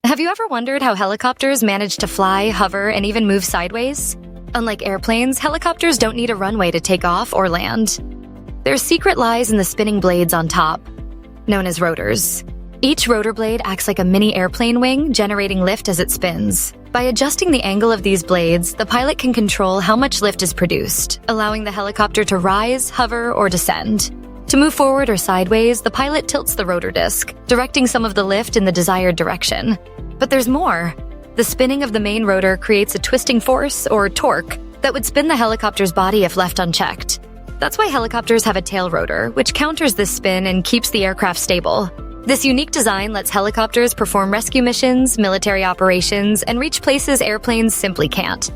Have you ever wondered how helicopters manage to fly, hover, and even move sideways? Unlike airplanes, helicopters don't need a runway to take off or land. Their secret lies in the spinning blades on top, known as rotors. Each rotor blade acts like a mini airplane wing, generating lift as it spins. By adjusting the angle of these blades, the pilot can control how much lift is produced, allowing the helicopter to rise, hover, or descend. To move forward or sideways, the pilot tilts the rotor disc, directing some of the lift in the desired direction. But there's more. The spinning of the main rotor creates a twisting force, or torque, that would spin the helicopter's body if left unchecked. That's why helicopters have a tail rotor, which counters this spin and keeps the aircraft stable. This unique design lets helicopters perform rescue missions, military operations, and reach places airplanes simply can't.